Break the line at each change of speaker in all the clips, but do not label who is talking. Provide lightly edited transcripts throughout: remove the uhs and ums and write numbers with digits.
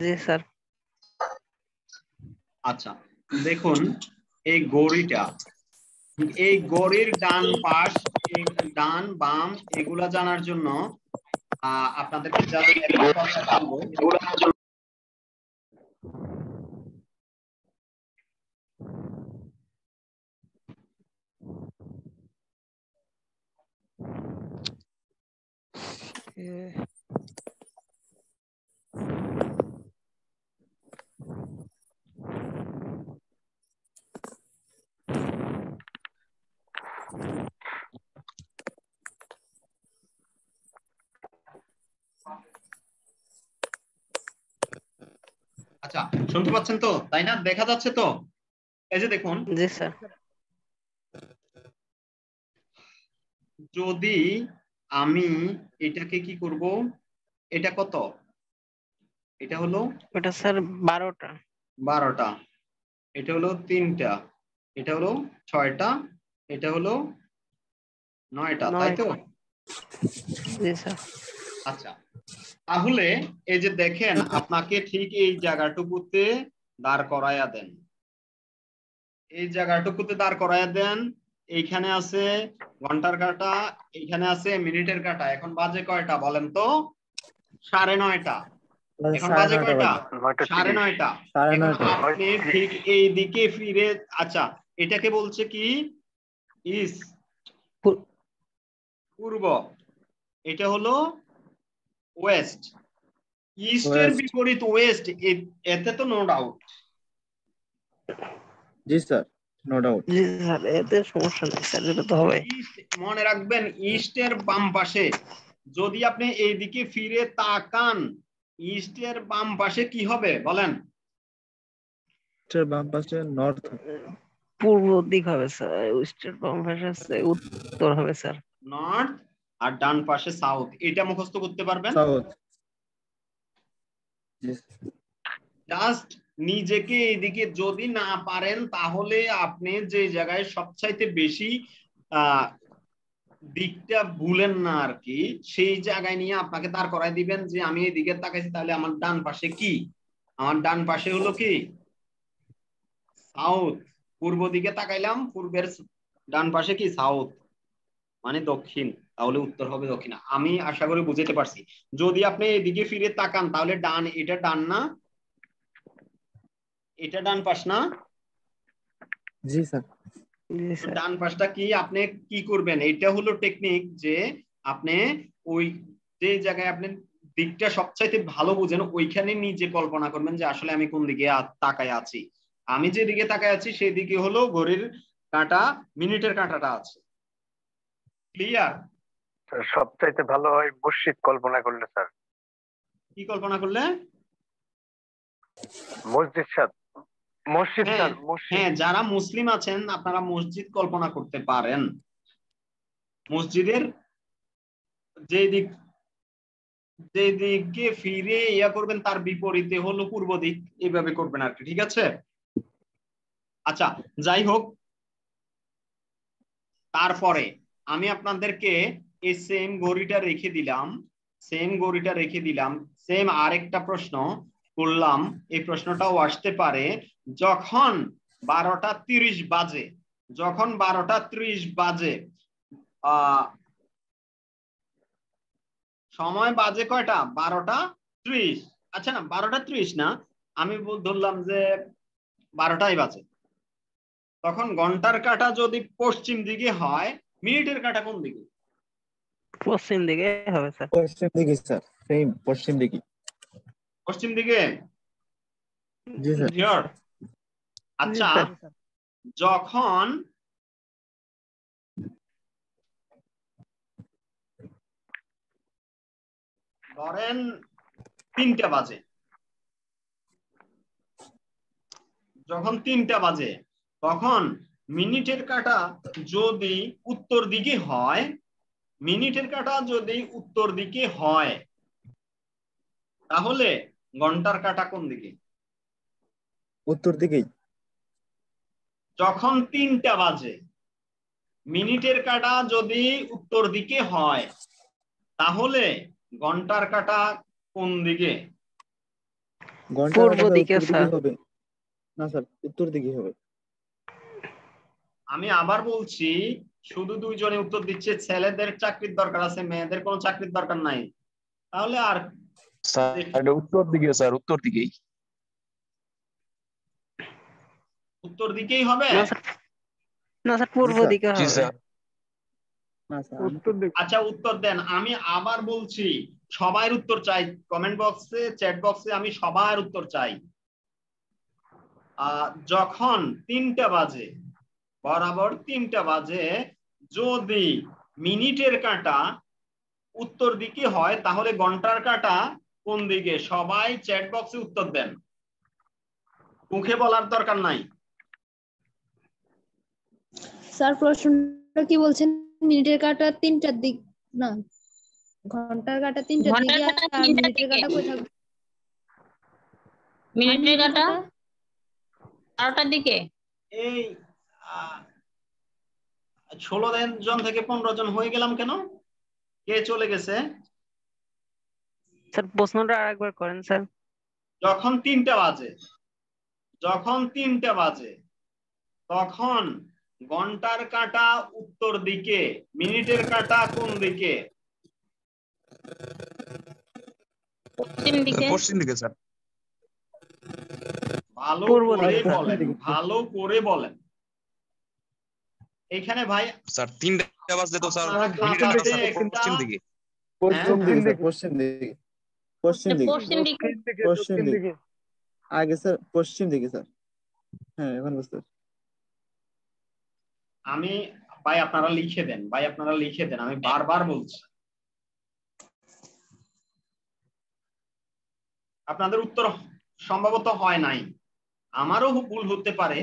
জি sir.
আচ্ছা দেখুন এই ঘড়িটা, এই ঘড়ির ডান পাশ ডান বাম এগুলা জানার জন্য আপনাদেরকে জাস্ট একটা কথা বলবো। আচ্ছা শুনতে পাচ্ছেন তো, তাই না? দেখা যাচ্ছে তো? এই যে দেখুন,
জি স্যার।
যদি আমি এটাকে কি করব, এটা কত, এটা হলো
ওটা স্যার 12টা।
12টা, এটা হলো 3টা, এটা হলো 6টা, এটা হলো 9টা, তাই তো?
জি স্যার।
আচ্ছা তাহলে এই যে দেখেন আপনাকে ঠিক এই জায়গাটুকুতে দাঁড় করায়া দেন, এই জায়গাটুকুতে দাঁড় করায়া দেন। এইখানে আছে ঘন্টার কাঁটা, এইখানে আছে মিনিটের কাঁটা। এখন বাজে কয়টা বলেন তো? 9:30। এখন বাজে কয়টা? 9:30। এখন আপনি ঠিক এই দিকে ফিরে, আচ্ছা এটাকে বলছে কি ইস, পূর্ব, এটা হলো ওয়েস্ট। ইস্টের বিপরীত ওয়েস্ট, এতে তো নো ডাউট।
জি স্যার, নো ডাউট।
জি স্যার, এতে সমস্যা নেই স্যার, এটা তো হবে।
মনে রাখবেন ইস্টের বাম পাশে, যদি আপনি এইদিকে ফিরে তাকান, ইস্টের বাম পাশে কি হবে বলেন?
ইস্টের বাম পাশে নর্থ,
পূর্ব দিক হবে স্যার। ইস্টের বাম পাশে আছে উত্তর হবে স্যার।
নর্থ, আর ডান পাশে সাউথ। এটা মুখস্থ করতে পারবেন?
সাউথ।
জাস্ট নিজেকে এইদিকে যদি না পারেন, তাহলে আপনি যে জায়গায় সবচাইতে বেশি দিকটা ভুলেন না আর কি, সেই জায়গায় নিয়ে আপনাকে দাঁড় করাই দিবেন যে আমি এদিকে তাকাইছি, তাহলে আমার ডান পাশে কি? আমার ডান পাশে হলো কি সাউথ। পূর্ব দিকে তাকাইলাম, পূর্বের ডান পাশে কি সাউথ, মানে দক্ষিণ, তাহলে উত্তর হবে দক্ষিণ। আমি আশা করি বুঝতে পারছি। যদি আপনি এদিকে ফিরে তাকান তাহলে ডান, এটা ডান না, এটা ডান পাশ না?
জি স্যার।
ডান পাশটা কি আপনি কি করবেন, এটা হলো টেকনিক যে আপনি ওই যে জায়গায় আপনি দিকটা সবচাইতে ভালো বুঝেন, ওইখানে নিজে কল্পনা করবেন যে আসলে আমি কোন দিকে তাকায় আছি। আমি যে দিকে তাকায় আছি সেই দিকে হলো ঘড়ির কাঁটা, মিনিটের কাঁটাটা আছে। ক্লিয়ার?
সবচাইতে ভালো হয় মসজিদ কল্পনা করলে স্যার।
কি কল্পনা করলে?
মসজিদ স্যার, মসজিদ স্যার,
হ্যাঁ যারা মুসলিম আছেন আপনারা মসজিদ কল্পনা করতে পারেন। মসজিদের যে দিকে ফিরে ইয়া করবেন তার বিপরীতে হলো পূর্ব দিক, এইভাবে করবেন আর কি, ঠিক আছে? আচ্ছা যাই হোক, তারপরে আমি আপনাদেরকে এই সেম ঘড়িটা রেখে দিলাম, সেম আরেকটা প্রশ্ন করলাম। এই প্রশ্নটাও আসতে পারে, যখন 12:30 বাজে, যখন 12:30 বাজে, সময় বাজে কয়টা? 12:30। আচ্ছা না 12:30 না, আমি ধরলাম যে 12টাই বাজে। তখন ঘন্টার কাঁটা যদি পশ্চিম দিকে হয়, মিনিটের কাঁটা কোন দিকে?
পশ্চিম দিকে হবে স্যার।
পশ্চিম দিকে স্যার, সেম পশ্চিম দিকে।
পশ্চিম দিকে?
জি স্যার।
আচ্ছা যখন ধরেন 3টা বাজে, যখন 3টা বাজে তখন মিনিটের কাঁটা যদি উত্তর দিকে হয়, মিনিটের কাঁটা যদি উত্তর দিকে হয়, তাহলে ঘন্টার কাঁটা কোন দিকে?
উত্তর দিকেই।
যখন 3টা বাজে, মিনিটের কাঁটা যদি উত্তর দিকে হয়, তাহলে ঘন্টার কাঁটা কোন দিকে?
ঘন্টার
পূর্ব
কাঁটা স্যার
দিকে
উত্তর দিকে
স্যার।
হবে না স্যার, উত্তর দিকে হবে।
আমি আবার বলছি, শুধু দুইজনে উত্তর দিচ্ছে, ছেলেদের চাকরির দরকার আছে, মেয়েদের কোনো চাকরির দরকার নাই। তাহলে আর
স্যার এটা উত্তর দিকে স্যার, উত্তর দিকেই।
উত্তর দিকেই হবে।
না স্যার, না স্যার,
জি
পূর্ব
স্যার।
দিকে
জি
হবে।
স্যার।
না স্যার
উত্তর দিক।
আচ্ছা উত্তর দেন। আমি আবার বলছি, সবার উত্তর চাই, কমেন্ট বক্সে, চ্যাট বক্সে আমি সবার উত্তর চাই। যখন 3টা বাজে, বরাবর 3টা বাজে, যদি মিনিটের কাঁটা উত্তর দিকে হয়, তাহলে ঘন্টার কাঁটা কোন দিকে? সবাই চ্যাট বক্সে উত্তর দেন, মুখে বলার দরকার নাই।
স্যার প্রশ্নটা কি বলছেন? মিনিটের কাঁটা 3টার দিক না, ঘন্টার কাঁটা 3টার
ঘন্টার
দিকে,
কাঁটা
আর
3টার
মিনিটের
দিকে,
কাঁটা কই থাকবে?
মিনিটের কাঁটা 12টার দিকে।
এই 16 জন থেকে 15 জন হয়ে গেলাম কেন? কে চলে গেছে?
স্যার প্রশ্নটা আরেকবার করেন স্যার।
যখন 3টা বাজে, যখন 3টা বাজে, তখন ঘন্টার কাঁটা উত্তর দিকে, মিনিটের কাঁটা কোন দিকে?
পশ্চিম দিকে।
পশ্চিম দিকে স্যার।
ভালো
পূর্ব
করে
দিকে স্যার।
বলেন, ভালো করে বলেন। এখানে ভাই
স্যার 3টা বাজলে তো স্যার
আপনারা
মিনিটের কাঁটা
খাতাতে
স্যার
একটা,
পশ্চিম দিকে।
পশ্চিম
হ্যাঁ?
দিকে স্যার, পশ্চিম দিকে, পশ্চিম দিকে,
পশ্চিম দিকে।
দক্ষিণ দিকে,
পশ্চিম
দক্ষিণ
দিকে।
দিকে।
আগে স্যার পশ্চিম দিকে স্যার। হ্যাঁ এখন বুঝতে পারছি।
আমি ভাই আপনারা লিখে দেন, ভাই আপনারা লিখে দেন, আমি বারবার বলছি। আপনাদের উত্তর সম্ভবত হয় নাই, আমারও ভুল হতে পারে।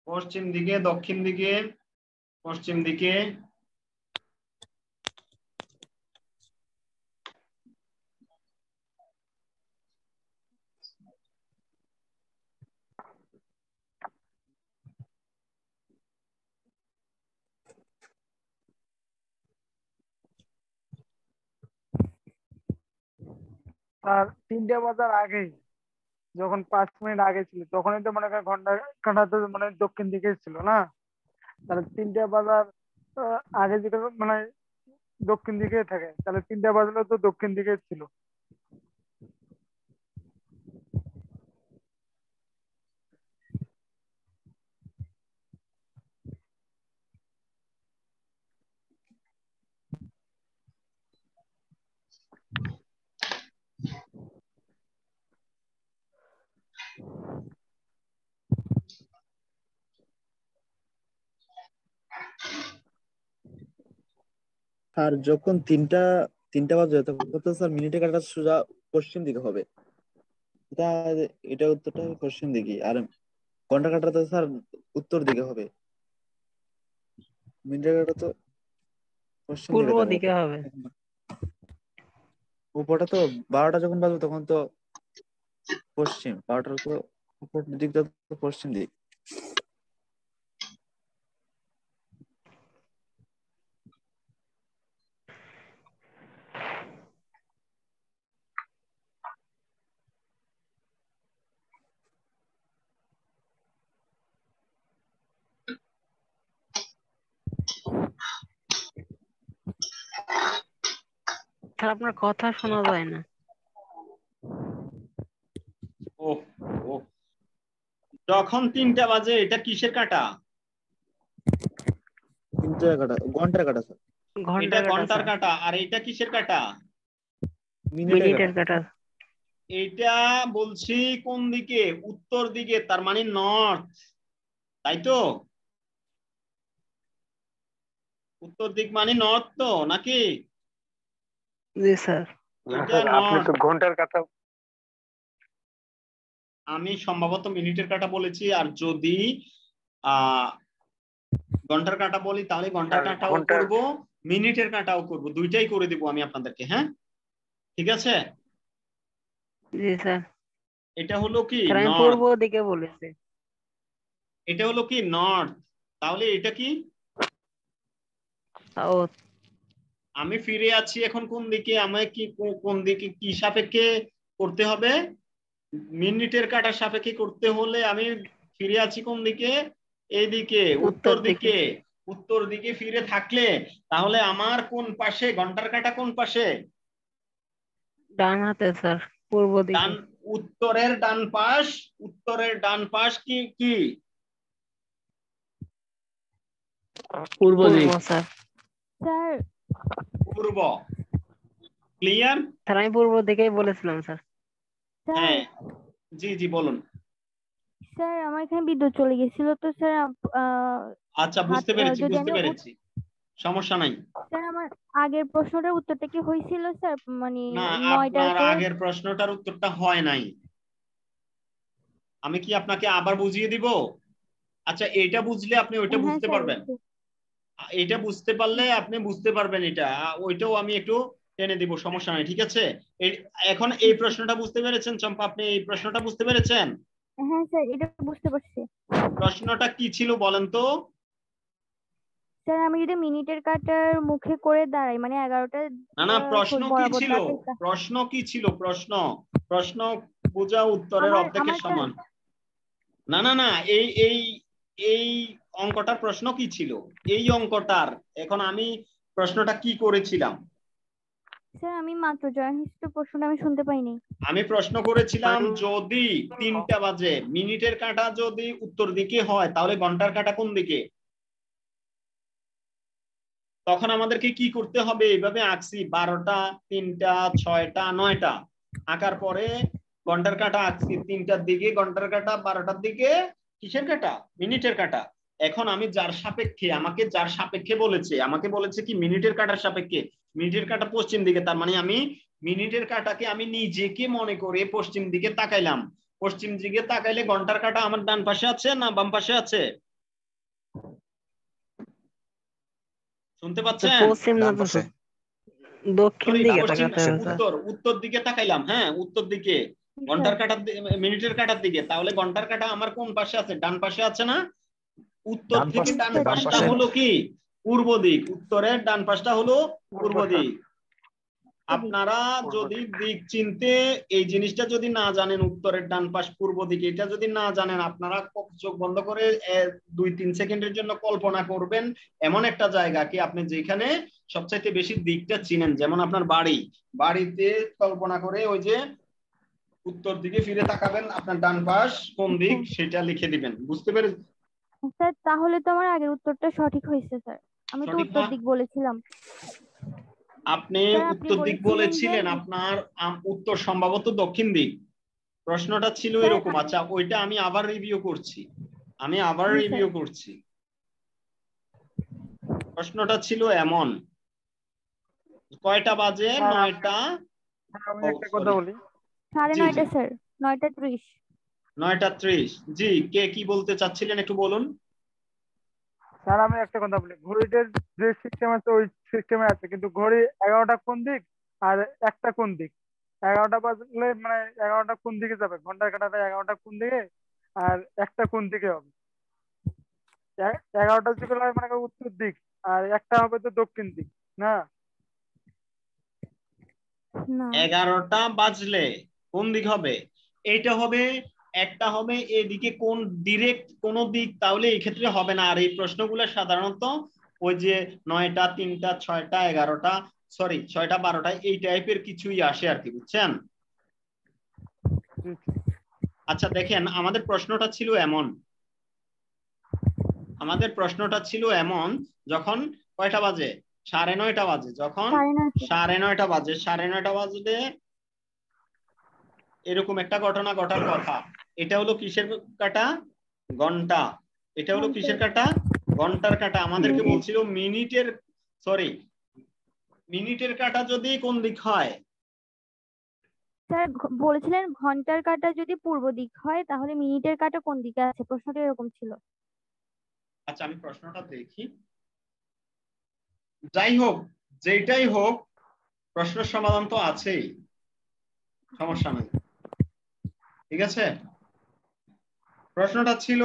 পশ্চিম দিকে, দক্ষিণ দিকে, পশ্চিম দিকে।
আর 3টে বাজার আগেই, যখন 5 মিনিট আগে ছিল, তখনই তো মনে করেন ঘন্টার কাঁটা তো মানে দক্ষিণ দিকে ছিল না? তাহলে 3টে বাজার আগে যেটা মানে দক্ষিণ দিকে থাকে, তাহলে 3টে বাজলেও তো দক্ষিণ দিকে ছিল।
আর যখন তিনটা বাজে তখন তো স্যার মিনিটের কাঁটা সোজা পশ্চিম দিকে হবে। এটা এটা উত্তরটা হবে পশ্চিম দিকে। আর ঘন্টা কাঁটা তো স্যার উত্তর দিকে হবে। মিনিটের কাঁটা তো পশ্চিম দিকে
পূর্ব
থাকবে।
দিকে হবে।
উপরটা তো 12টা যখন বাজবে তখন তো পশ্চিম, 12টার তো উপর দিকটা তো পশ্চিম দিক।
স্যার আপনার কথা শোনা যায় না।
ও ও, যখন 3টা বাজে, এটা কিসের কাঁটা?
তিনটা কাঁটা, ঘন্টার কাঁটা স্যার।
এটা
ঘন্টার কাঁটা
ঘন্টার
স্যার।
কাঁটা, আর এটা কিসের কাঁটা?
মিনিটের কাঁটা।
মিনিটের কাঁটা।
এটা বলছি কোন দিকে? উত্তর দিকে, তার মানে নর্থ, তাই তো? উত্তর দিক মানে নর্থ তো নাকি?
জি স্যার।
এটা
আপনি
নর্থ।
তো ঘন্টার কাঁটা।
আমি সম্ভবত মিনিটের কাঁটা বলেছি, আর যদি আহ ঘন্টার কাঁটা বলি তাহলে ঘন্টার
আর
কাঁটাও
ঘন্টার
করব, মিনিটের কাঁটাও করব, দুইটাই করে দিব আমি আপনাদেরকে। হ্যাঁ, ঠিক আছে।
জি স্যার।
এটা হলো কি
স্যার আমি
নর্থ,
পূর্ব দিকে বলেছি।
এটা হলো কি নর্থ, তাহলে এটা কি?
সাউথ।
আমি ফিরে আছি এখন কোন দিকে? আমায় কি কোন দিকে কি সাপেক্ষে করতে হবে? মিনিটের কাঁটার সাপেক্ষে করতে হলে আমি ফিরে আছি কোন দিকে? এইদিকে, উত্তর
উত্তর দিকে।
দিকে। উত্তর দিকে ফিরে থাকলে তাহলে আমার কোন পাশে ঘন্টার কাঁটা? কোন পাশে?
ডান হাতে স্যার, পূর্ব
ডান,
দিকে।
উত্তরের ডান পাশ। উত্তরের ডান পাশ কি কি?
পূর্ব দিক।
পূর্ব স্যার।
স্যার
পূর্ব। ক্লিয়ার?
স্যার আমি পূর্ব দিকেই বলেছিলাম স্যার।
স্যার
হ্যাঁ, জি জি বলুন।
স্যার আমার এখানে বিদ্যুৎ চলে গেছিল তো স্যার
আচ্ছা, বুঝতে পেরেছি
যদি
বুঝতে
আমি
পেরেছি, সমস্যা নাই।
স্যার আমার আগের প্রশ্নটার উত্তরটা কি হয়েছিল স্যার, মানে
না,
9টার
আপনার
করে?
আগের প্রশ্নটার উত্তরটা হয় নাই। আমি কি আপনাকে আবার বুঝিয়ে দিব? আচ্ছা, এটা বুঝলে আপনি ওইটা
হ্যাঁ
বুঝতে
স্যার
পারবেন। এটা বুঝতে পারলে আপনি বুঝতে পারবেন এটা, ওইটাও আমি একটু টেনে দিব, সমস্যা নাই, ঠিক আছে। এখন এই প্রশ্নটা বুঝতে পেরেছেন চম্পা? আপনি এই প্রশ্নটা বুঝতে পেরেছেন?
হ্যাঁ স্যার এটা বুঝতে পারছি।
প্রশ্নটা কি ছিল বলেন তো?
স্যার আমি যদি মিনিটের কাটার মুখে করে দাঁড়াই, মানে 11টা
না না, প্রশ্ন কি
বরাবর
ছিল?
দাঁড়াই,
প্রশ্ন কি ছিল? প্রশ্ন, প্রশ্ন বোঝা উত্তরের
আমার
অর্ধেকের
আমারটা
সমান। না না না, এই এই এই অঙ্কটার প্রশ্ন কি ছিল? এই অঙ্কটার এখন আমি প্রশ্নটা কি করেছিলাম?
স্যার আমি মাত্র জয়েন হিস্ট্রি প্রশ্নটা আমি শুনতে পাইনি।
আমি প্রশ্ন করেছিলাম যদি 3টা বাজে মিনিটের কাঁটা যদি উত্তর দিকে হয় তাহলে ঘন্টার কাঁটা কোন দিকে? তখন আমাদেরকে কি করতে হবে? এইভাবে আঁকছি 12টা, 3টা, 6টা, 9টা আঁকার পরে ঘন্টার কাঁটা আঁকছি 3টার দিকে, ঘন্টার কাঁটা 12টার দিকে, কিসের কাঁটা? মিনিটের কাঁটা। এখন আমি যার সাপেক্ষে, আমাকে যার সাপেক্ষে বলেছে, আমাকে বলেছে কি মিনিটের কাঁটার সাপেক্ষে, মিনিটের কাঁটা পশ্চিম দিকে, তার মানে আমি মিনিটের কাঁটাকে আমি নিজেকে মনে করে পশ্চিম দিকে তাকাইলাম। পশ্চিম দিকে তাকাইলে ঘন্টার কাঁটা আমার ডান পাশে আছে না বাম পাশে আছে? শুনতে পাচ্ছেন?
পশ্চিম না
ডান
তো
পাশে।
দক্ষিণ
সরি,
দিকে
পশ্চিম,
তাকাতে হবে স্যার।
উত্তর দিকে তাকাইলাম। হ্যাঁ, উত্তর দিকে, ঘন্টার কাঁটার মিনিটের কাঁটার দিকে। তাহলে ঘন্টার কাঁটা আমার কোন পাশে আছে? ডান পাশে আছে না? উত্তর
ডান
থেকে
পাশে,
ডান
ডান
পাশটা
পাশে।
হলো কি? পূর্ব দিক। উত্তরের ডান পাশটা হলো পূর্ব দিক। আপনারা যদি দিক চিনতে এই জিনিসটা যদি না জানেন, উত্তরের ডান পাশ পূর্ব দিকে, এটা যদি না জানেন, আপনারা চোখ বন্ধ করে 2-3 সেকেন্ডের জন্য কল্পনা করবেন এমন একটা জায়গা কি আপনি যেখানে সবচাইতে বেশি দিকটা চিনেন, যেমন আপনার বাড়ি। বাড়িতে কল্পনা করে ওই যে উত্তর দিকে ফিরে তাকাবেন, আপনার ডান পাশ কোন দিক সেটা লিখে দিবেন। বুঝতে পেরেছেন?
স্যার তাহলে তো আমার আগের উত্তরটা সঠিক হয়েছে স্যার, আমি তো
সঠিক
উত্তর দিক বলেছিলাম।
আপনি
স্যার আপনি
উত্তর দিক
বলেছিলেন যে
বলেছিলেন, আপনার উত্তর সম্ভবত দক্ষিণ দিক। প্রশ্নটা ছিল
স্যার
এরকম। আচ্ছা, ওইটা আমি আবার রিভিউ করছি, আমি আবার
জি স্যার।
রিভিউ করছি। প্রশ্নটা ছিল এমন, কয়টা বাজে?
স্যার
9টা।
আমি
ও
একটা কথা
সরি,
বলি।
জি জি,
9:30 স্যার, 9:30।
9টা 30। জি, কে কি বলতে চাচ্ছিলেন একটু বলুন।
স্যার আমি একটা কথা বলি, ঘড়িটার যে সিস্টেম আছে ওই সিস্টেমে আছে, কিন্তু ঘড়ি 11টা কোন দিক আর একটা কোন দিক? 11টা বাজলে মানে 11টা কোন দিকে যাবে, ঘন্টার কাঁটাটা 11টা কোন দিকে আর একটা কোন দিকে হবে? 11টা যেগুলো হয় মানে উত্তর দিক, আর একটা হবে তো দক্ষিণ দিক, না?
না
11টা বাজলে কোন দিক হবে? এইটা হবে, একটা হবে এদিকে কোন ডিরেক্ট কোন দিক, তাহলে এই ক্ষেত্রে হবে না। আর এই প্রশ্নগুলো সাধারণত ওই যে 9টা, 3টা, 6টা, 11টা, সরি 6টা, 12টা, এই টাইপের কিছুই আসে আর কি, বুঝছেন? আচ্ছা দেখেন, আমাদের প্রশ্নটা ছিল এমন, আমাদের প্রশ্নটা ছিল এমন, যখন কয়টা বাজে? 9:30 বাজে। যখন
9:30।
9:30 বাজে, 9:30 বাজলে এরকম একটা ঘটনা ঘটার কথা। এটা হলো কিসের কাটা? ঘন্টা। এটা হলো কিসের কাটা? ঘন্টার কাটা। আমাদেরকে
মিনিট।
বলছিল মিনিটের, সরি, মিনিটের কাটা যদি কোন দিক হয়?
স্যার বলেছিলেন ঘন্টার কাঁটা যদি পূর্ব দিক হয় তাহলে মিনিটের কাঁটা কোন দিকে আছে, প্রশ্নটা এরকম ছিল।
আচ্ছা, আমি প্রশ্নটা দেখি। যাই হোক, যেটাই হোক, প্রশ্নের সমাধান তো আছেই, সমস্যা নেই। ঠিক আছে, প্রশ্নটা ছিল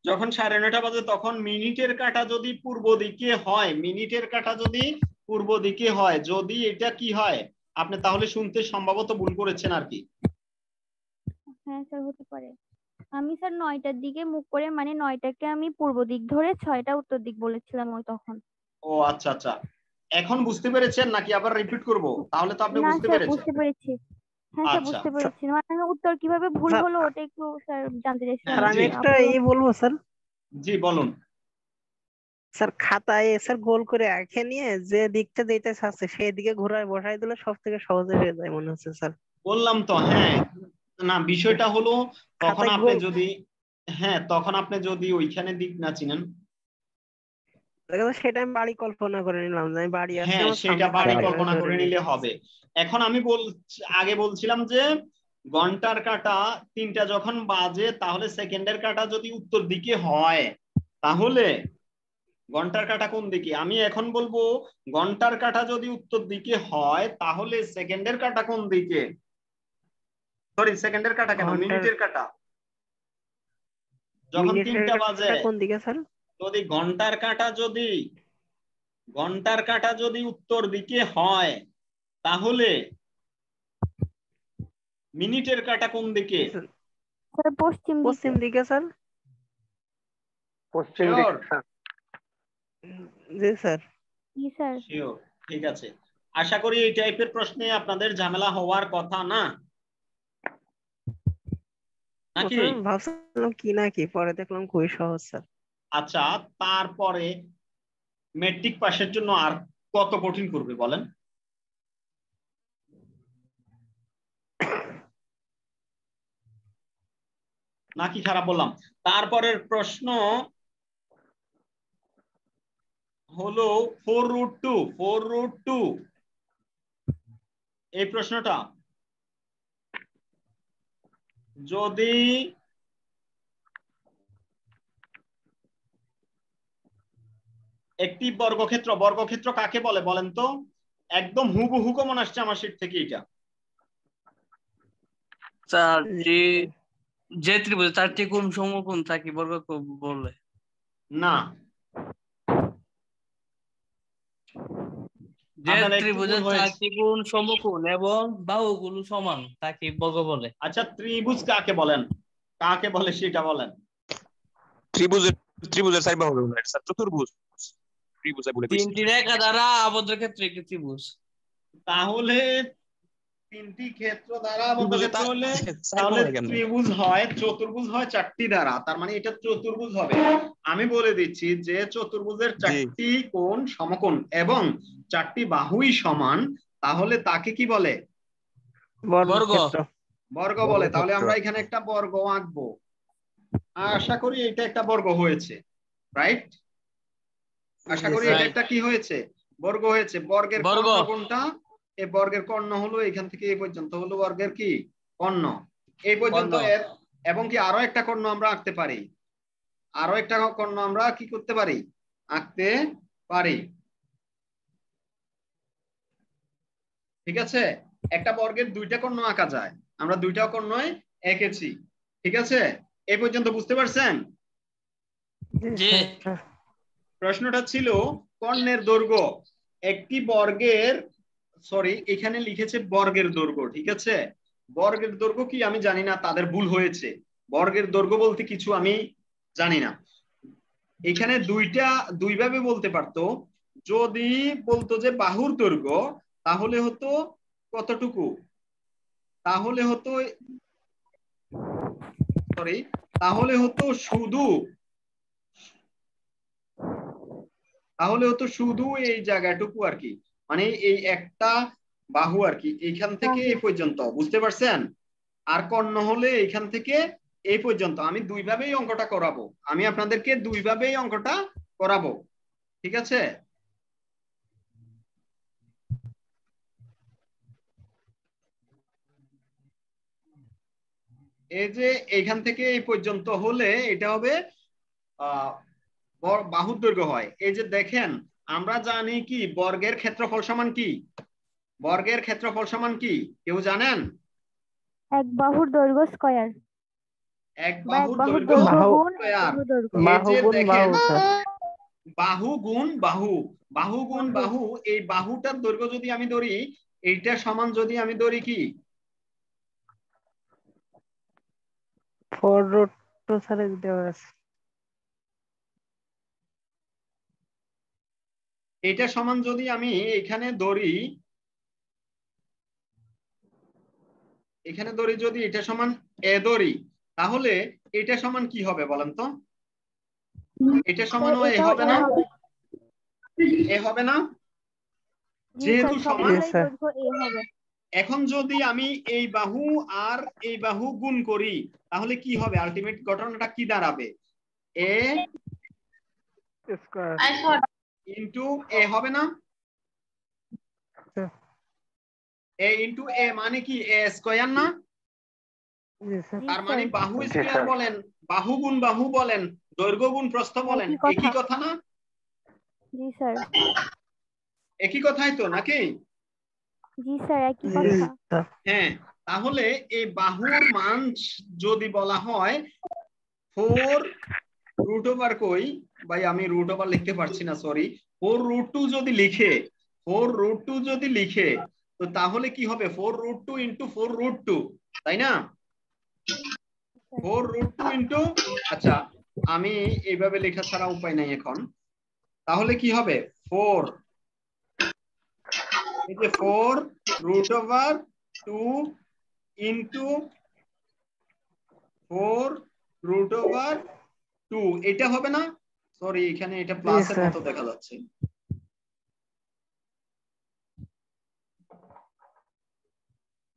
যখন 9:30 বাজে তখন মিনিটের কাঁটা যদি পূর্ব দিকে হয়, মিনিটের কাঁটা যদি পূর্ব দিকে হয়, যদি এটা কি হয়, আপনি তাহলে শুনতে সম্ভবত ভুল করেছেন আর কি।
হ্যাঁ স্যার, হতে পারে। আমি স্যার 9টার দিকে মুখ করে, মানে 9টাকে আমি পূর্ব দিক ধরে 6টা উত্তর দিক বলেছিলাম ওই তখন।
ও আচ্ছা আচ্ছা, এখন বুঝতে পেরেছেন নাকি আবার রিপিট করব? তাহলে তো আপনি
না
বুঝতে
স্যার,
পেরেছেন।
বুঝতে পেরেছি। হ্যাঁ স্যার,
আচ্ছা
বুঝতে পেরেছি। মানে উত্তর কিভাবে ভুল
স্যার
হলো ওটা একটু স্যার জানতে চাইছিলাম।
স্যার আমি
জি
একটা বলবো স্যার।
জি বলুন।
স্যার খাতায় স্যার গোল করে এঁকে নিয়ে যে দিকটা যেতে চাচ্ছে সেই দিকে ঘোরায় বসাই দিলে সব থেকে সহজে হয়ে যায় মনে হচ্ছে স্যার।
বললাম তো, হ্যাঁ, না বিষয়টা হলো তখন
খাতায়
আপনি
গোল
যদি, হ্যাঁ তখন আপনি যদি ওইখানে দিক না চিনেন,
সেটা আমি বাড়ি কল্পনা করে নিলাম যে আমি বাড়ি আসছে
হ্যাঁ
আমার
সেটা
সামনে
বাড়ি
খাতা এভাবে
কল্পনা
ধরে
করে নিলে
নিলাম।
হবে। এখন আমি আগে বলছিলাম যে ঘন্টার কাঁটা 3টা যখন বাজে তাহলে সেকেন্ডের কাঁটা যদি উত্তর দিকে হয় তাহলে ঘন্টার কাঁটা কোন দিকে, আমি এখন বলবো ঘন্টার কাঁটা যদি উত্তর দিকে হয় তাহলে সেকেন্ডের কাঁটা কোন দিকে, সরি সেকেন্ডের কাঁটা কেন,
ঘন্টার
মিনিটের কাঁটা যখন
মিনিটের
3টা বাজে,
কাঁটা কোন দিকে স্যার?
যদি ঘন্টার কাঁটা যদি উত্তর দিকে হয় তাহলে মিনিটের কাঁটা কোন দিকে?
স্যার পশ্চিম দিকে।
পশ্চিম দিকে স্যার।
পশ্চিম
শিওর?
দিকে স্যার।
জি স্যার।
জি স্যার।
শিওর, ঠিক আছে। আশা করি এই টাইপের প্রশ্নে আপনাদের ঝামেলা হওয়ার কথা না, নাকি?
স্যার ভাবছিলাম কি না কি, পরে দেখলাম খুবই সহজ স্যার।
আচ্ছা, তারপরে মেট্রিক পাশের জন্য আর কত কঠিন করবে বলেন? নাকি খারাপ বললাম? তারপরের প্রশ্ন হলো 4√2 এই প্রশ্নটা যদি একটি বর্গক্ষেত্র কাকে বলে বলেন তো? একদম হুবহু কমন আসছে আমার শীট থেকে এটা।
স্যার যে ত্রিভুজ তার কোন সমকোণ তাকে বর্গ বলে?
না,
যে
আপনার একটু ভুল
ত্রিভুজের
হয়েছে।
চারটি কোণ সমকোণ এবং বাহুগুলো সমান তাকে বর্গ বলে।
আচ্ছা, ত্রিভুজ কাকে বলেন, কাকে বলে সেটা বলেন।
ত্রিভুজের চার বাহু স্যার, চতুর্ভুজ ত্রিভুজ বলে কইছি।
3টি রেখা দ্বারা আবদ্ধ ক্ষেত্র একটি ত্রিভুজ।
তাহলে 3টি ক্ষেত্র দ্বারা আবদ্ধ
ত্রিভুজে
ক্ষেত্র হলে
চার
তাহলে
বাহু হয় কেমনে?
ত্রিভুজ হয়, চতুর্ভুজ হয় 4টি দ্বারা, তার মানে এটা চতুর্ভুজ হবে। আমি বলে দিচ্ছি যে চতুর্ভুজের 4টি কোণ সমকোণ এবং 4টি বাহুই সমান, তাহলে তাকে কি বলে?
বর্গক্ষেত্র।
বর্গ বলে। তাহলে আমরা এখানে একটা বর্গ আঁকবো, আশা করি এটা একটা বর্গ হয়েছে, রাইট? আশা করি এটা একটা কি হয়েছে, বর্গ হয়েছে। বর্গের কর্ণ কোনটা? এই বর্গের কর্ণ হলো এখান থেকে এই পর্যন্ত হলো বর্গের কি কর্ণ, এই পর্যন্ত। এবং কি আরো একটা কর্ণ আমরা আঁকতে পারি, আরো একটা কর্ণ আমরা কি করতে পারি, আঁকতে পারি। ঠিক আছে, একটা বর্গের 2টা কর্ণ আঁকা যায়, আমরা 2টা কর্ণই এঁকেছি। ঠিক আছে, এই পর্যন্ত বুঝতে পারছেন? প্রশ্নটা ছিল কর্ণের দৈর্ঘ্য একটি বর্গের, সরি এখানে লিখেছে বর্গের দৈর্ঘ্য, ঠিক আছে, বর্গের দৈর্ঘ্য কি আমি জানি না, তাদের ভুল হয়েছে। বর্গের দৈর্ঘ্য বলতে কিছু আমি জানি না, এখানে দুই ভাবে বলতে পারতো। যদি বলতো যে বাহুর দৈর্ঘ্য তাহলে হতো কতটুকু, তাহলে হতো, সরি তাহলে হতো শুধু, তাহলে হতো শুধু এই জায়গাটুকু আর কি, মানে এই একটা বাহু আর কি, এইখান থেকে এই পর্যন্ত, বুঝতে পারছেন? আর কর্ণ হলে এইখান থেকে এই পর্যন্ত। আমি দুইভাবেই অঙ্কটা করাবো, আমি আপনাদেরকে দুইভাবেই অঙ্কটা করাবো, ঠিক আছে? এই যে এইখান থেকে এই পর্যন্ত হলে এটা হবে বাহুর দৈর্ঘ্য হয়। এই যে দেখেন আমরা জানি কি বর্গের ক্ষেত্রফল সমান কি? বর্গের ক্ষেত্রফল সমান কি কেউ জানেন?
এক বাহুর দৈর্ঘ্য স্কয়ার
এক
বা এক
বাহুর
বাহুর
দৈর্ঘ্য
দৈর্ঘ্য গুণ এক
স্কয়ার।
বাহুর দৈর্ঘ্য।
এই
বাহু
যে
গুণ
দেখেন
বাহু স্যার।
বাহু গুণ বাহু, বাহু গুণ বাহু, এই বাহুটার দৈর্ঘ্য যদি আমি ধরি, এইটা সমান যদি আমি ধরি কি
4√2 স্যার দেওয়া আছে।
এটা সমান যদি আমি এখানে ধরি, এখানে ধরি যদি এটা সমান এ ধরি, তাহলে এটা সমান কি হবে বলেন তো? এটা সমান এ
এটাও
হবে
এ
না?
হবে।
এ হবে না?
জি
যেহেতু
স্যার,
সমান,
সবগুলোই দৈর্ঘ্য এ হবে।
এখন যদি আমি এই বাহু আর এই বাহু গুণ করি, তাহলে কি হবে? আলটিমেট ঘটনাটা কি দাঁড়াবে? এ
স্কয়ার
ইন্টু এ হবে না? এ ইন্টু এ মানে কি এ স্কয়ার না?
জি স্যার।
জি
তার মানে
স্যার,
বাহু
জি
স্কয়ার
স্যার।
বলেন, বাহু গুণ বাহু বলেন, দৈর্ঘ্য গুণ প্রস্থ বলেন,
একই কথা।
একই কথা না?
জি স্যার,
একই কথাই তো নাকি?
জি স্যার, একই
জি
কথা।
স্যার।
হ্যাঁ, তাহলে এই বাহুর মান যদি বলা হয় 4√2 কই ভাই, আমি √2 লিখতে পারছি না, সরি। 4√2 যদি লিখে, 4√2 যদি লিখে, তো তাহলে কি হবে? 4√2 ইন্টু 4√2, তাই না? 4√2 ইন্টু, আচ্ছা আমি এইভাবে লেখা ছাড়া উপায় নাই এখন। তাহলে কি হবে? 4, এই যে 4√2 ইন্টু 4√2, এটা হবে না? সরি, এখানে এটা প্লাসের
স্যার।
মতো দেখা যাচ্ছে।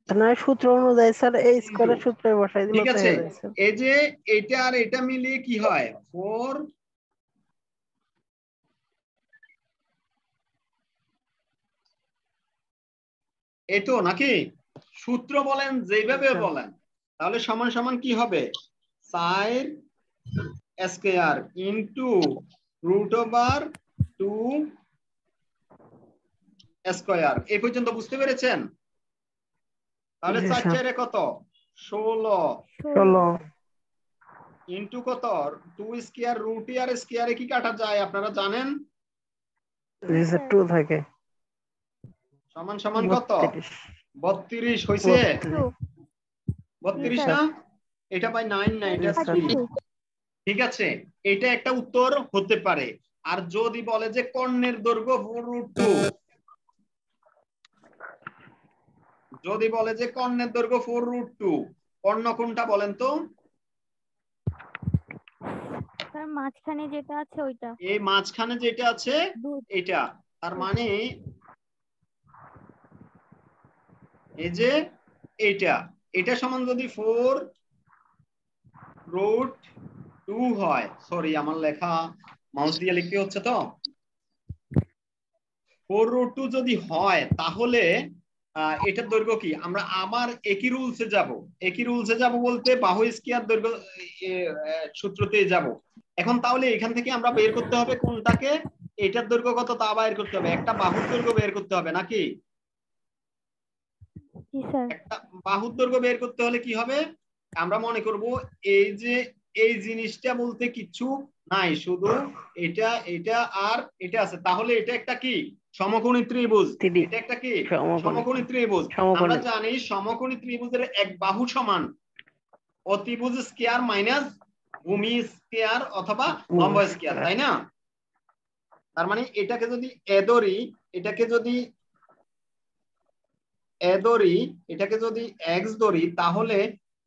না, সূত্র অনুযায়ী স্যার এই স্কয়ারের সূত্রে বসাই দিলে
ঠিক
তো
আছে,
হয়ে যায় স্যার।
এই যে এটা আর এটা মিলিয়ে কি হয়? 4, এই তো নাকি? সূত্র বলেন যেভাবে বলেন, তাহলে সমান সমান কি হবে? 4 স্কয়ার ইন্টু √2 স্কয়ার। এই পর্যন্ত বুঝতে পেরেছেন? তাহলে
জি
4
স্যার।
4 কত? 16
16
ইন্টু কত? 2 স্কয়ার, রুট আর স্কয়ারে কি কাটা যায় আপনারা জানেন?
জি স্যার 2 থাকে।
সমান সমান কত?
32
32 হইছে?
32
32
স্যার।
না? এটা ভাই 9 না, এটা
জি স্যার।
3। ঠিক আছে, এটা একটা উত্তর হতে পারে। আর যদি বলে যে কর্ণের দৈর্ঘ্য 4√2, যদি বলে যে কর্ণের দৈর্ঘ্য 4√2, কর্ণ কোনটা বলেন তো?
স্যার মাঝখানে যেটা আছে ওইটা।
এই মাঝখানে যেটা আছে এটা, তার মানে এই যে এইটা, এটা সমান যদি 4√2 হয়, সরি আমার লেখা মাউস দিয়ে লিখতে হচ্ছে তো, 4√2 যদি হয়, তাহলে এটার দৈর্ঘ্য কি? আমরা আবার একই রুলসে যাব। একই রুলসে যাব বলতে বাহু স্কয়ার দৈর্ঘ্য সূত্রতে যাব। এখন তাহলে এখান থেকে আমরা বের করতে হবে কোনটাকে, এটার দৈর্ঘ্য কত তা বের করতে হবে, একটা বাহুর দৈর্ঘ্য বের করতে হবে নাকি?
জি স্যার।
একটা বাহুর দৈর্ঘ্য বের করতে হলে কি হবে? আমরা মনে করব এই যে এই জিনিসটা বলতে কিছু নাই, শুধু এটা এটা আর এটা আছে, তাহলে এটা একটা কি? সমকোণী ত্রিভুজ। এটা একটা কি? সমকোণী ত্রিভুজ। আমরা জানি সমকোণী ত্রিভুজের এক বাহু সমান অতিভুজ স্কয়ার মাইনাস ভূমি স্কয়ার অথবা লম্ব স্কয়ার, তাই না? তার মানে এটাকে যদি এ ধরি, এটাকে যদি এ ধরি, এটাকে যদি এক্স ধরি, তাহলে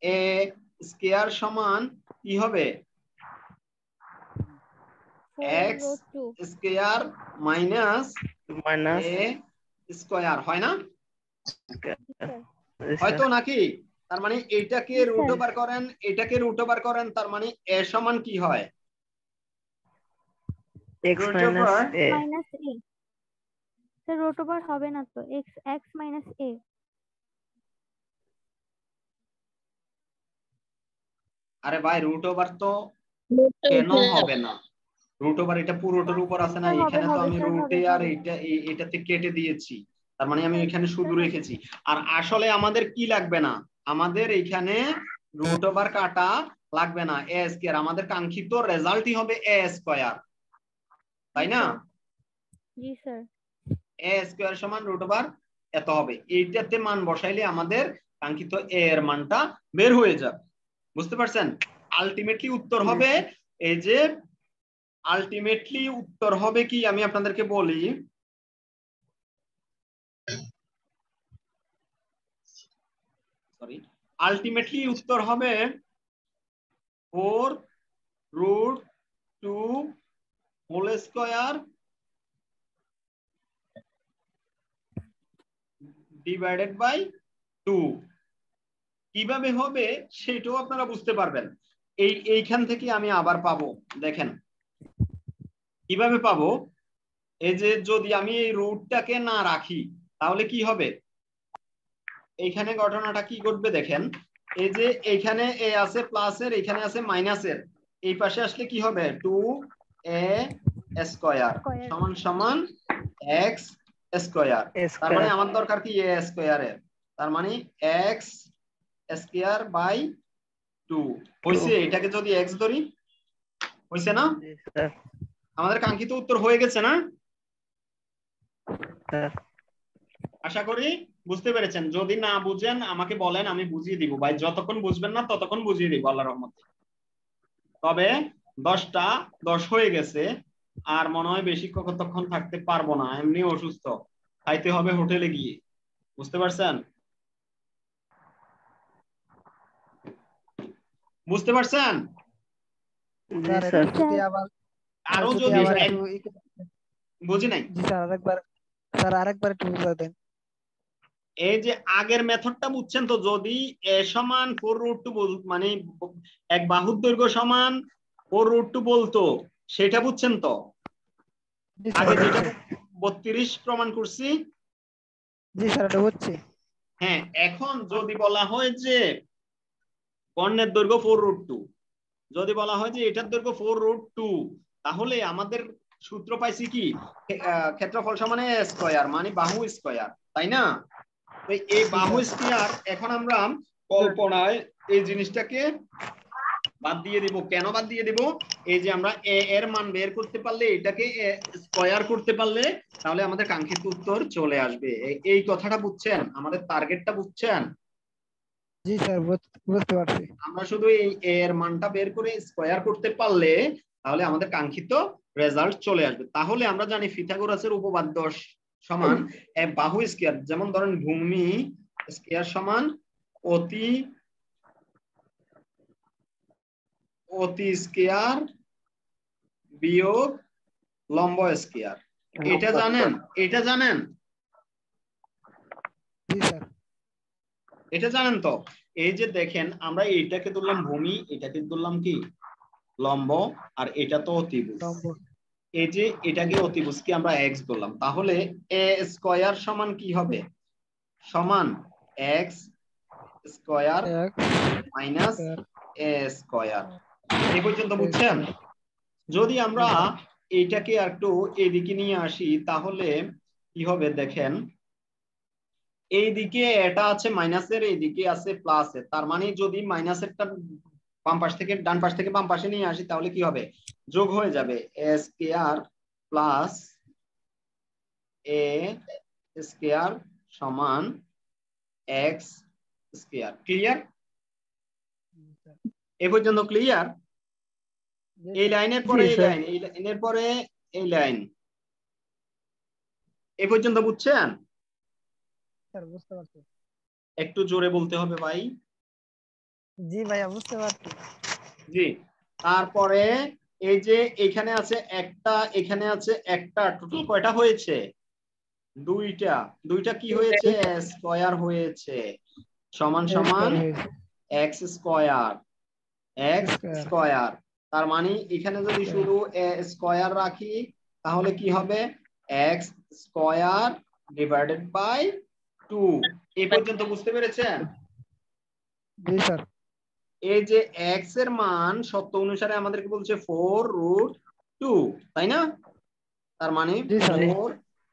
এ স্কয়ার সমান কি হবে? এক্স স্কয়ার মাইনাস এ স্কয়ার, হয় না? হয়তো নাকি? তার মানে এইটাকে √2 করেন, এটাকে √2 করেন, তার মানে এ সমান কি হয়?
x minus a
minus a। Sir √2 হবে না তো, x মাইনাস a।
আরে ভাই √2 তো কেন হবে না? রুট ওভার এটা পুরোটার উপর আছে না, এখানে তো আমি রুটে আর এটাতে কেটে দিয়েছি, তার মানে আমি এখানে শুধু রেখেছি। আর আসলে আমাদের কি লাগবে না, আমাদের এখানে রুট ওভার কাটা লাগবে না, এ স্কয়ার, আমাদের কাঙ্ক্ষিত রেজাল্টই হবে এ স্কয়ার, তাই না?
জি স্যার।
এ স্কয়ার সমান রুট ওভার এত হবে, এইটাতে মান বসাইলে আমাদের কাঙ্ক্ষিত এ এর মানটা বের হয়ে যাবে। বুঝতে পারছেন? আলটিমেটলি উত্তর হবে এই যে, আলটিমেটলি উত্তর হবে কি আমি আপনাদেরকে বলি, সরি, আলটিমেটলি উত্তর হবে 4√2 হোল স্কয়ার ডিভাইডেড বাই 2। কিভাবে হবে সেটাও আপনারা বুঝতে পারবেন। এইখান থেকে আমি আবার পাবো, দেখেন কিভাবে পাবো। এই যে যদি আমি এই রুটটাকে না রাখি তাহলে কি হবে, এইখানে ঘটনাটা কি ঘটবে দেখেন, এই যে এইখানে এ আছে প্লাসের, এখানে আছে মাইনাসের, এই পাশে আসলে কি হবে 2a স্কয়ার সমান সমান x স্কয়ার। তার মানে আমার দরকার কি a স্কয়ারের, তার মানে x স্কয়ার বাই 2 হইছে। এটাকে যদি x ধরি হইছে না, আমাদের কাঙ্ক্ষিত উত্তর হয়ে গেছে না? আশা করি বুঝতে পেরেছেন। যদি না বুঝেন আমাকে বলেন, আমি বুঝিয়ে দিব ভাই, যতক্ষণ বুঝবেন না ততক্ষণ বুঝিয়ে দিব আল্লাহর রহমতে। তবে 10টা 10 হয়ে গেছে, আর মনে হয় বেশি কতক্ষণ থাকতে পারবো না, এমনি অসুস্থ, খাইতে হবে হোটেলে গিয়ে। বুঝতে পারছেন? বুঝতে পারছেন? আরো যদি বুঝি নাই
আরেকবার একটু বুঝাই দেন।
এই যে আগের মেথডটা বুঝছেন তো, যদি a সমান 4√2 মানে এক বাহুর দৈর্ঘ্য সমান 4√2 বলতো, সেটা বুঝছেন তো? আগে যেটা 32 প্রমাণ করছি।
জি স্যার, এটা বুঝছি।
হ্যাঁ, এখন যদি বলা হয় যে কর্ণের দৈর্ঘ্য 4√2, যদি বলা হয় যে এটার দৈর্ঘ্য 4√2, তাহলে আমাদের সূত্র পাইছি কি, ক্ষেত্রফল সমান a স্কয়ার মানে বাহু স্কয়ার, তাই না? তো এই বাহু স্কয়ার এখন আমরা কল্পনায় এই জিনিসটাকে বাদ দিয়ে দিব। কেন বাদ দিয়ে দিব? এই যে আমরা a এর মান বের করতে পারলে, এটাকে স্কয়ার করতে পারলে, তাহলে আমাদের কাঙ্ক্ষিত উত্তর চলে আসবে। এই কথাটা বুঝছেন? আমাদের টার্গেটটা বুঝছেন?
জি স্যার, বুঝতে পারছি।
আমরা শুধু এই a এর মানটা বের করে স্কয়ার করতে পারলে তাহলে আমাদের কাঙ্ক্ষিত রেজাল্ট চলে আসবে। তাহলে আমরা জানি পিথাগোরাসের উপপাদ্য সমান বাহু স্কয়ার, যেমন ধরেন ভূমি স্কয়ার সমান অতি স্কয়ার বিয়োগ লম্ব স্কয়ার। এটা জানেন? এটা জানেন?
জি স্যার।
এটা জানেন তো? এই যে দেখেন, আমরা এইটাকে ধরলাম ভূমি, এটাকে ধরলাম কি লম্ব, আর এটা তো অতিভুজ। এই যে এটাকে অতিভুজকে আমরা x ধরলাম, তাহলে a স্কয়ার সমান কি হবে? সমান x square minus a square. এই পর্যন্ত বুঝছেন? যদি আমরা এইটাকে একটু এদিকে নিয়ে আসি তাহলে কি হবে দেখেন, এইদিকে এটা আছে মাইনাসের, এইদিকে আছে প্লাসের, তার মানে যদি মাইনাসেরটা বাম পাশ থেকে ডান পাশ থেকে বাম পাশে নিয়ে আসি তাহলে কি হবে? যোগ হয়ে যাবে a square plus a square সমান x স্কয়ার। ক্লিয়ার? এ পর্যন্ত ক্লিয়ার? এই লাইনের পরে এই লাইন, এই লাইনের পরে এই লাইন, এ পর্যন্ত বুঝছেন?
স্যার বুঝতে পারছি।
একটু জোরে বলতে হবে ভাই।
জি ভাইয়া, বুঝতে পারছি।
জি, তারপরে এই যে এখানে আছে একটা, এখানে আছে একটা, টোটাল কয়টা হয়েছে? দুইটা। দুইটা কি হয়েছে? স্কয়ার হয়েছে, সমান সমান x স্কয়ার, x স্কয়ার। তার মানে এখানে যদি শুধু a স্কয়ার রাখি তাহলে কি হবে? x square divided by 2। এই পর্যন্ত বুঝতে পেরেছেন?
জি স্যার।
এই যে x এর মান সত্য অনুসারে আমাদেরকে বলছে 4√2 2, তাই না? তার মানে
জি স্যার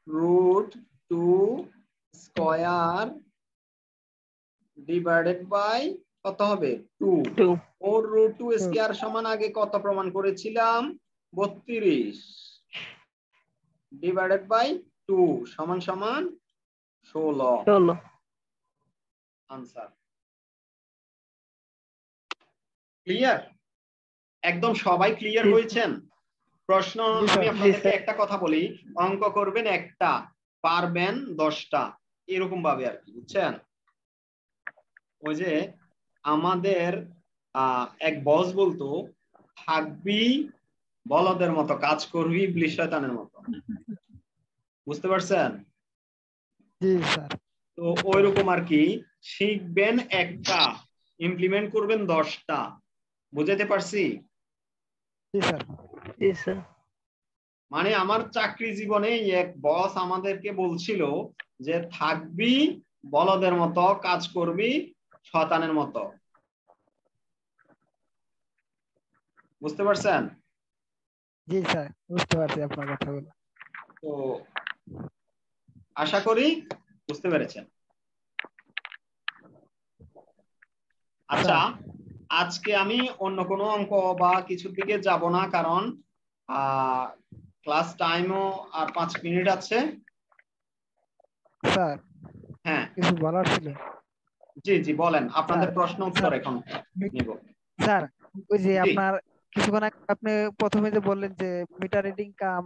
4√2 স্কয়ার ডিভাইডেড বাই কত হবে 2। 4√2 স্কয়ার সমান আগে কত প্রমাণ করেছিলাম 32 ডিভাইডেড বাই 2 সমান সমান 16 আনসার। ক্লিয়ার? একদম সবাই ক্লিয়ার হয়েছেন? প্রশ্ন আমি আপনাদেরকে একটা কথা বলি, অঙ্ক করবেন একটা, পারবেন 10টা, এরকম ভাবে আর কি, বুঝছেন? ওই যে আমাদের এক বস বলতো, থাকবি বলদের মতো, কাজ করবি ইবলিস শয়তানের মতো। বুঝতে পারছেন?
জি স্যার।
তো ওইরকম আর কি, শিখবেন একটা, ইমপ্লিমেন্ট করবেন 10টা। বুঝাতে পারছি?
জি স্যার।
জি স্যার।
মানে আমার চাকরি জীবনে এক বস আমাদেরকে বলছিল যে থাকবি বলদের মতো, কাজ করবি শয়তানের মতো। বুঝতে পারছেন?
জি স্যার, বুঝতে পারছি আপনার কথাগুলো।
তো আশা করি বুঝতে পেরেছেন। আচ্ছা, আজকে আমি অন্য কোনো অঙ্ক বা কিছুর দিকে যাব না, কারণ ক্লাস টাইমও আর 5 মিনিট আছে।
স্যার
হ্যাঁ
কিছু বলার ছিল।
জি জি বলেন, আপনাদের প্রশ্ন উত্তর এখন নিব।
স্যার ওই যে আপনার কিছুক্ষণ আগে আপনি প্রথমে যে বললেন যে মিটার রিডিং কাম,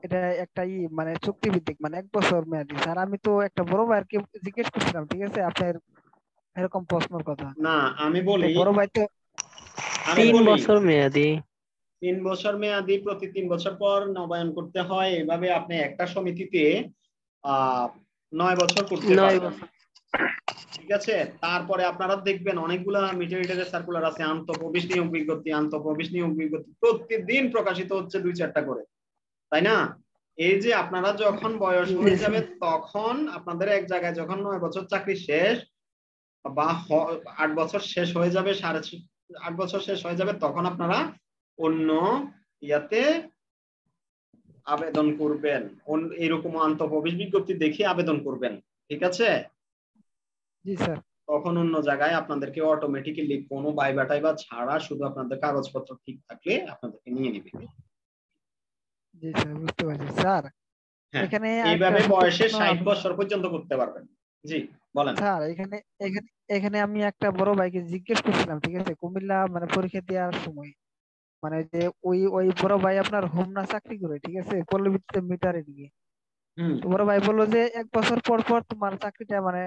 এটা একটা মানে চুক্তিভিত্তিক, মানে 1 বছর মেয়াদি। স্যার আমি তো একটা বড় ভাইকে জিজ্ঞেস করছিলাম, ঠিক আছে, আপনার এরকম প্রশ্নের কথা।
না আমি বলি,
বড় ভাই তো
3 বছর মেয়াদি।
3 বছর মেয়াদি, প্রতি 3 বছর পর নবায়ন করতে হয়। এভাবে আপনি একটা সমিতিতে 9 বছর করতে পারবেন, ঠিক আছে? তারপরে আপনারা দেখবেন অনেকগুলা মিটার সার্কুলার আছে, আন্তঃপ্রবেশ নিয়োগ বিজ্ঞপ্তি, আন্তঃপ্রবেশ নিয়োগ বিজ্ঞপ্তি প্রতিদিন প্রকাশিত হচ্ছে 2-4টা করে, তাই না? এই যে আপনারা যখন বয়স হয়ে যাবে, তখন আপনাদের এক জায়গায় যখন 9 বছর চাকরি শেষ বা 8 বছর শেষ হয়ে যাবে, 8.5 বছর শেষ হয়ে যাবে, তখন আপনারা অন্য ইয়াতে আবেদন করবেন, এরকম আন্তঃপ্রবেশ বিজ্ঞপ্তি দেখে আবেদন করবেন, ঠিক আছে?
জি স্যার।
তখন অন্য জায়গায় আপনাদেরকে অটোমেটিক্যালি কোনো ভাইবা টাইবা ছাড়া শুধু আপনাদের কাগজপত্র ঠিক থাকলে আপনাদেরকে নিয়ে নেবে।
জি স্যার, বুঝতে পারছি। স্যার এখানে
এইভাবে বয়সে 60 বছর পর্যন্ত করতে পারবেন। জি বলেন।
স্যার এখানে এখানে এখানে আমি একটা বড় ভাইকে জিজ্ঞেস করছিলাম, ঠিক আছে, কুমিল্লা মানে পরীক্ষা দেওয়ার সময়, মানে যে ওই বড় ভাই আপনার হোমনা চাকরি করে, ঠিক আছে, পল্লবীতে মিটারে দিয়ে। তো বড় ভাই বললো যে 1 বছর পর পর তোমার চাকরিটা মানে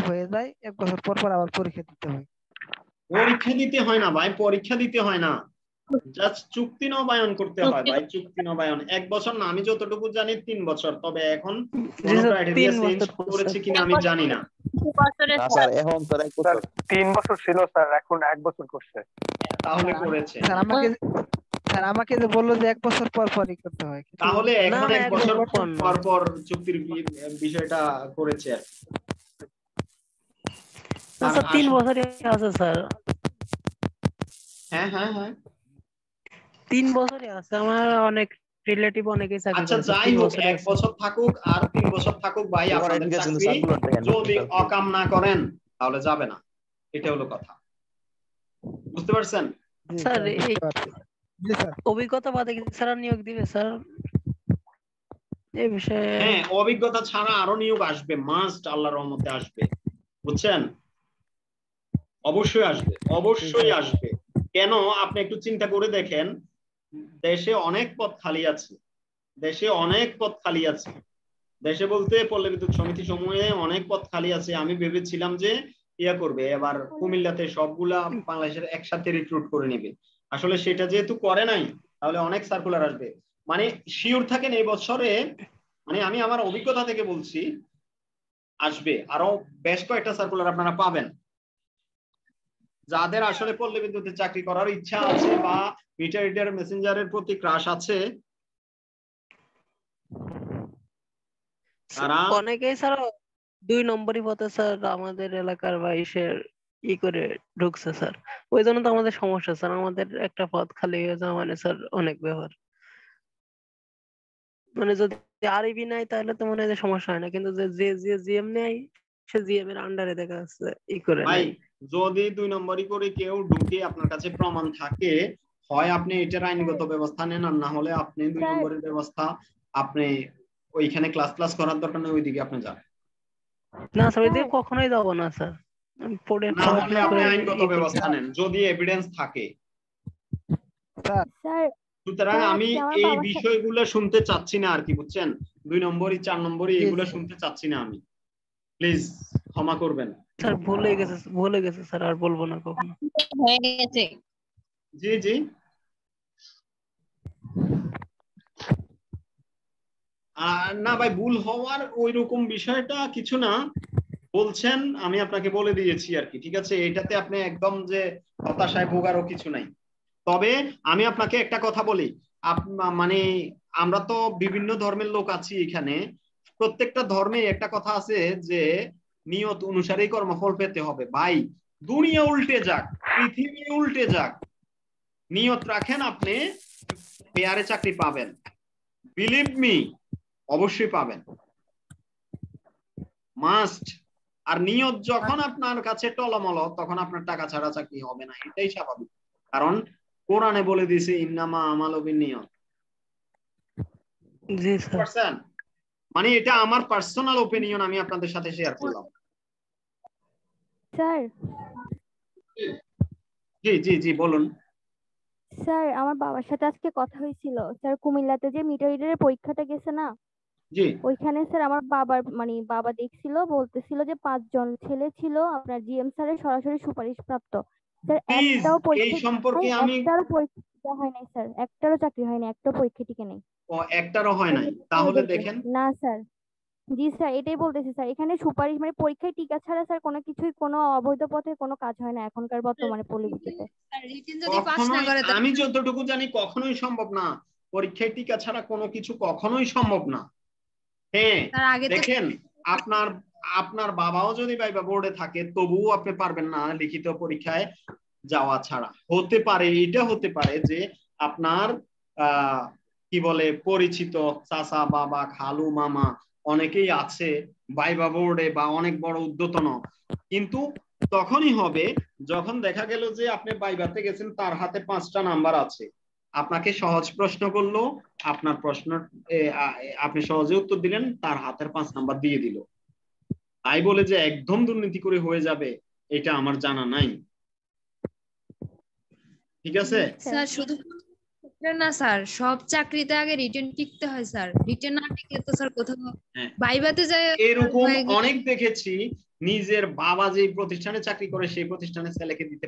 হয়ে যায়, 1 বছর পর পর আবার পরীক্ষা দিতে হয়।
পরীক্ষা দিতে হয় না ভাই, পরীক্ষা দিতে হয় না, জাস্ট চুক্তি নবায়ন করতে হয় ভাই, চুক্তি নবায়ন। 1 বছর না, আমি যতটুকু জানি 3 বছর, তবে এখন কোন ক্রাইটেরিয়া চেঞ্জ করেছে কিনা আমি জানি না।
স্যার এখন তো 1 বছর,
3 বছর ছিল স্যার, এখন 1 বছর করছে।
তাহলে করেছে।
স্যার আমাকে যে বললো যে 1 বছর পর পরই করতে হয়,
তাহলে এখন 1 বছর পর পর চুক্তির বিষয়টা করেছে।
স্যার 3 বছরই আছে স্যার।
হ্যাঁ হ্যাঁ হ্যাঁ
3 বছরই আছে, আমার অনেক রিলেটিভ অনেকেই চাকরি
আচ্ছা
করে।
যাই হোক, 1 বছর থাকুক আর 3 বছর থাকুক ভাই, আপনাদের চাকরি যদি অকাম না করেন তাহলে যাবে না, এটা হলো কথা। বুঝতে পারছেন?
স্যার এই অভিজ্ঞতা বাদে কি স্যার নিয়োগ দিবে স্যার এই বিষয়ে?
হ্যাঁ, অভিজ্ঞতা ছাড়া আরো নিয়োগ আসবে, মাস্ট, আল্লাহর রহমতে আসবে, বুঝছেন? অবশ্যই আসবে, অবশ্যই আসবে। কেন আপনি একটু চিন্তা করে দেখেন, দেশে অনেক পদ খালি আছে, দেশে অনেক পদ খালি আছে, দেশে বলতে পল্লী বিদ্যুৎ সমিতি সমূহে অনেক পদ খালি আছে। আমি ভেবেছিলাম যে ইয়া করবে, এবার কুমিল্লাতে সবগুলা বাংলাদেশের একসাথে রিক্রুট করে নেবে, আসলে সেটা যেহেতু করে নাই, তাহলে অনেক সার্কুলার আসবে। মানে শিওর থাকেন এই বছরে, মানে আমি আমার অভিজ্ঞতা থেকে বলছি, আসবে আরো বেশ কয়েকটা সার্কুলার আপনারা পাবেন। যাদের আসলে পল্লী বিদ্যুতের চাকরি করার ইচ্ছা আছে বা মিটার রিডার মেসেঞ্জারের প্রতি ক্রাশ আছে, তারা
অনেকেই স্যার 2 নম্বরই পথে স্যার আমাদের এলাকার বা ইসের করে ঢুকছে স্যার। ওই জন্য তো আমাদের সমস্যা স্যার, আমাদের একটা পদ খালি হয়ে যাওয়া মানে স্যার অনেক ব্যাপার। মানে যদি আরবি নাই তাহলে তো মনে হয় যে সমস্যা হয় না, কিন্তু যে যে যে জিএম নেয় সে জিএম এর আন্ডারে দেখা যাচ্ছে ই করে
ভাই
নাই।
যদি 2 নম্বরই করে কেউ ঢুকে আপনার কাছে প্রমাণ থাকে, হয় আপনি এটার আইনগত ব্যবস্থা নেন, আর না হলে আপনি 2
স্যার
নম্বরের ব্যবস্থা আপনি ওইখানে ক্লাস করার দরকার নেই, ওইদিকে আপনি যান।
না স্যার ওইদিকে
স্যার
কখনোই যাবো না স্যার, আমি
না হলে
পড়াশোনা
আপনি
করে
আইনগত
ই করতে।
ব্যবস্থা নেন যদি এভিডেন্স থাকে।
স্যার
সুতরাং
স্যার
আমি
আজকে আমার
এই
বাবার সাথে
বিষয়গুলো শুনতে চাচ্ছি না আর কি, বুঝছেন? 2 নম্বরই 4 নম্বরই
জি
এগুলো
জি
শুনতে চাচ্ছি না আমি, প্লিজ ক্ষমা করবেন।
স্যার, ভুলে গেছে স্যার, আর বলবো না কখনো।
হয়ে গেছে।
জি জি। না ভাই, ভুল হওয়ার ওই রকম বিষয়টা কিছু না, বলছেন আমি আপনাকে বলে দিয়েছি আর কি, ঠিক আছে? এটাতে আপনি একদম যে হতাশায় ভোগারও কিছু নাই। তবে আমি আপনাকে একটা কথা বলি, মানে আমরা তো বিভিন্ন ধর্মের লোক আছি এখানে, প্রত্যেকটা ধর্মে একটা কথা আছে যে নিয়ত অনুসারেই কর্মফল পেতে হবে। ভাই দুনিয়া উল্টে যাক, পৃথিবী উল্টে যাক, নিয়ত রাখেন আপনি পেয়ারে চাকরি পাবেন, বিলিভ মি, অবশ্যই পাবেন, মাস্ট। আর নিয়ত যখন আপনার কাছে টলমল, তখন আপনার টাকা ছাড়া চাকরি হবে না, এটাই স্বাভাবিক। কারণ কোরআনে বলে দিয়েছে ইন্নামা আমালু বিন্নিয়াত।
জি স্যার।
পারছেন? মানে এটা আমার পার্সোনাল ওপিনিয়ন, আমি আপনাদের সাথে শেয়ার করলাম।
স্যার
জি জি জি বলুন।
স্যার আমার বাবার সাথে আজকে কথা হয়েছিল স্যার, কুমিল্লাতে যে মিটার রিডারের পরীক্ষাটা গেছে না,
জি
ওইখানে স্যার আমার বাবার মানে বাবা দেখছিল, বলতেছিল যে 5 জন ছেলে ছিল আপনার জিএম স্যারের সরাসরি সুপারিশ প্রাপ্ত। স্যার
প্লিজ
একটাও
এই
পরীক্ষা
সম্পর্কে আমি
একটারও পরীক্ষা হয় নাই স্যার, একটারও চাকরি হয় নাই, একটা পরীক্ষা টিকে নেই।
একটারও হয় নাই, তাহলে দেখেন।
না স্যার, জি স্যার এটাই বলতেছি স্যার, এখানে সুপারিশ মানে পরীক্ষায় টিকা ছাড়া স্যার কোনো কিছুই, কোনো অবৈধ পথে কোনো কাজ হয় না এখনকার বর্তমানে পল্লীবিদ্যুতে।
কখনোই, আমি যতটুকু জানি কখনোই সম্ভব না, পরীক্ষায় টিকা ছাড়া কোনো কিছু কখনোই সম্ভব না। হ্যাঁ দেখেন, আপনার আপনার বাবাও যদি ভাইবা বোর্ডে থাকে তবুও আপনি পারবেন না লিখিত পরীক্ষায় যাওয়া ছাড়া। হতে পারে, এটা হতে পারে যে আপনার কি বলে পরিচিত চাচা, বাবা, খালু, মামা অনেকেই আছে ভাইবা বোর্ডে বা অনেক বড় উদ্যতন, কিন্তু তখনই হবে যখন দেখা গেল যে আপনি ভাইবাতে গেছেন, তার হাতে 5টা নাম্বার আছে, আপনাকে সহজ প্রশ্ন করলো, আপনার প্রশ্ন আপনি সহজে উত্তর দিলেন, তার হাতের 5 নাম্বার দিয়ে দিল। তাই বলে যে একদম দুর্নীতি করে হয়ে যাবে এটা আমার জানা নাই, ঠিক আছে?
স্যার শুধু না স্যার, সব চাকরিতে আগে রিটেন টিকতে হয় স্যার, রিটেন না টিকলে তো স্যার কোথাও ভাইভাতে যায়।
এরকম অনেক দেখেছি, নিজের বাবা যে প্রতিষ্ঠানে চাকরি করে সেই প্রতিষ্ঠানে ছেলেকে দিতে